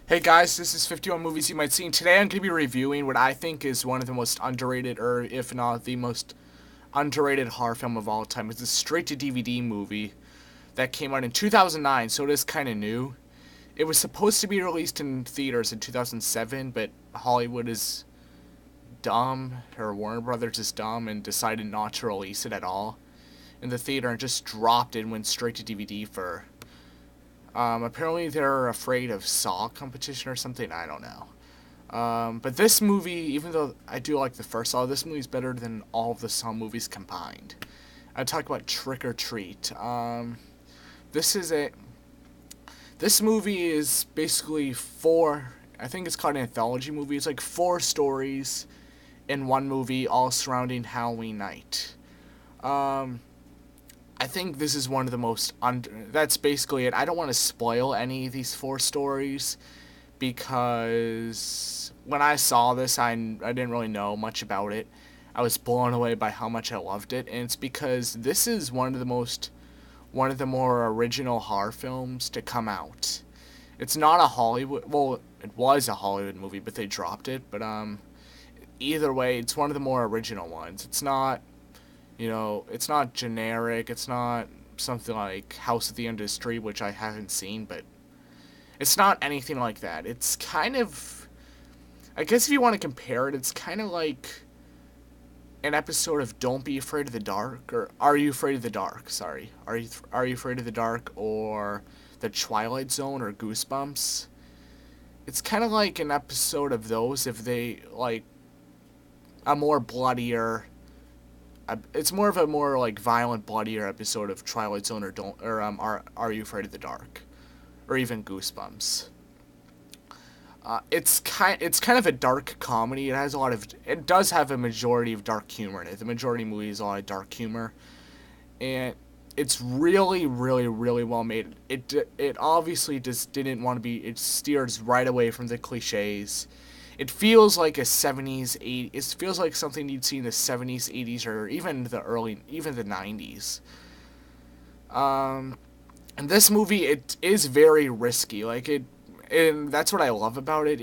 Hey guys, this is 51 Movies You Might See. Today I'm going to be reviewing what I think is one of the most underrated, or if not the most underrated horror film of all time. It's a straight to DVD movie that came out in 2009, so it is kind of new. It was supposed to be released in theaters in 2007, but Hollywood is dumb, or Warner Brothers is dumb, and decided not to release it at all in the theater and just dropped it and went straight to DVD for. Apparently they're afraid of Saw competition or something. I don't know. But this movie, even though I do like the first Saw, this movie is better than all of the Saw movies combined. I talk about Trick or Treat. This is a this movie is basically four. I think it's called an anthology movie. It's like four stories in one movie, all surrounding Halloween night. Um, I think this is one of the most That's basically it. I don't want to spoil any of these four stories because when I saw this, I didn't really know much about it. I was blown away by how much I loved it, and it's because this is one of the more original horror films to come out. It's not a Hollywood. Well, it was a Hollywood movie, but they dropped it. But either way, it's one of the more original ones. It's not, it's not generic. It's not something like House at the End of the Street, which I haven't seen, but it's not anything like that. It's kind of, I guess if you want to compare it, it's kind of like an episode of Don't Be Afraid of the Dark, or Are You Afraid of the Dark? Sorry, Are you Afraid of the Dark, or The Twilight Zone, or Goosebumps? It's kind of like an episode of those if they like a more bloodier. It's more of a more like violent, bloodier episode of Twilight Zone or don't or Are You Afraid of the Dark, or even Goosebumps. It's kind of a dark comedy. It does have a majority of dark humor in it. The majority of the movie is a lot of dark humor, and it's really really really well made. It obviously just didn't want to be. It steers right away from the cliches. It feels like a 70s 80s. It feels like something you'd see in the 70s 80s or even the 90s. Um, and this movie, it is very risky. And that's what I love about it.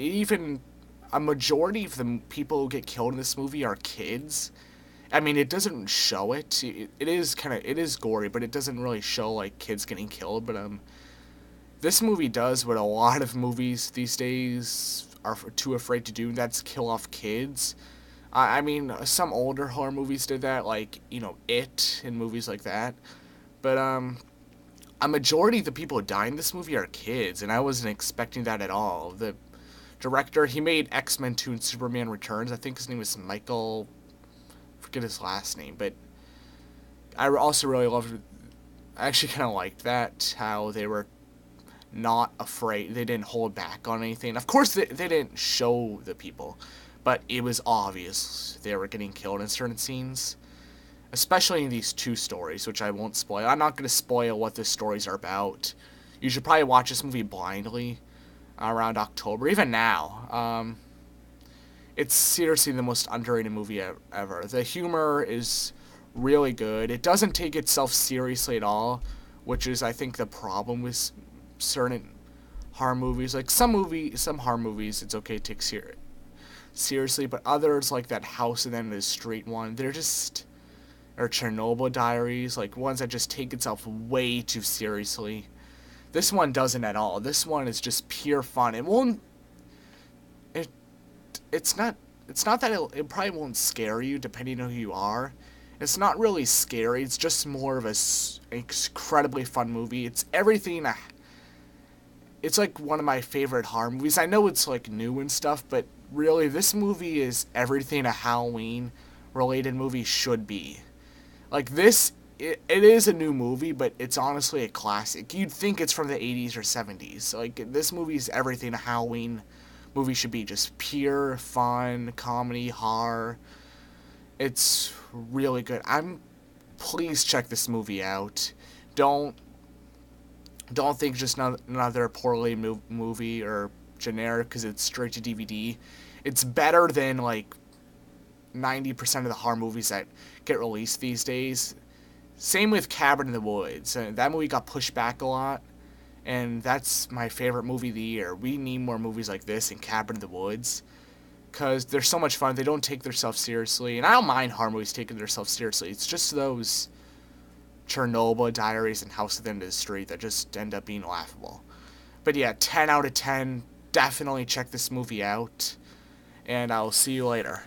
A majority of the people who get killed in this movie are kids. I mean, it doesn't show it. It is gory, but it doesn't really show like kids getting killed. But this movie does what a lot of movies these days are too afraid to do. And that's kill off kids. I mean, some older horror movies did that, like It and movies like that. But a majority of the people who die in this movie are kids, and I wasn't expecting that at all. The director, he made X-Men 2 and Superman Returns. I think his name was Michael, I forget his last name, but I also really loved, I actually kind of liked that, how they were not afraid, they didn't hold back on anything. Of course, they didn't show the people, but it was obvious they were getting killed in certain scenes, especially in these two stories, which I won't spoil. I'm not going to spoil what the stories are about. You should probably watch this movie blindly around October, even now. It's seriously the most underrated movie ever. The humor is really good. It doesn't take itself seriously at all, which is, I think, the problem with certain horror movies. Like some horror movies, it's okay to take seriously, but others, like that House at the End of the Street one, they're just, or Chernobyl Diaries, like ones that just take itself way too seriously. This one doesn't at all. This one is just pure fun. It won't. It. It's not. It's not that it probably won't scare you, depending on who you are. It's not really scary. It's just more of a incredibly fun movie. It's everything. It's like one of my favorite horror movies. I know it's like new and stuff, but really, this movie is everything a Halloween related movie should be. Like this, it is a new movie, but it's honestly a classic. You'd think it's from the 80s or 70s. Like this movie's everything a Halloween movie should be. Just pure fun, comedy, horror. It's really good. Please check this movie out. Don't don't think just another poorly movie or generic because it's straight to DVD. It's better than like 90% of the horror movies that get released these days. Same with Cabin in the Woods. That movie got pushed back a lot, And that's my favorite movie of the year. We need more movies like this and Cabin in the Woods, because they're so much fun. They don't take themselves seriously, and I don't mind horror movies taking themselves seriously. It's just those Chernobyl, Diaries, and House at the End of the Street that just end up being laughable. But yeah, 10 out of 10. Definitely check this movie out, and I'll see you later.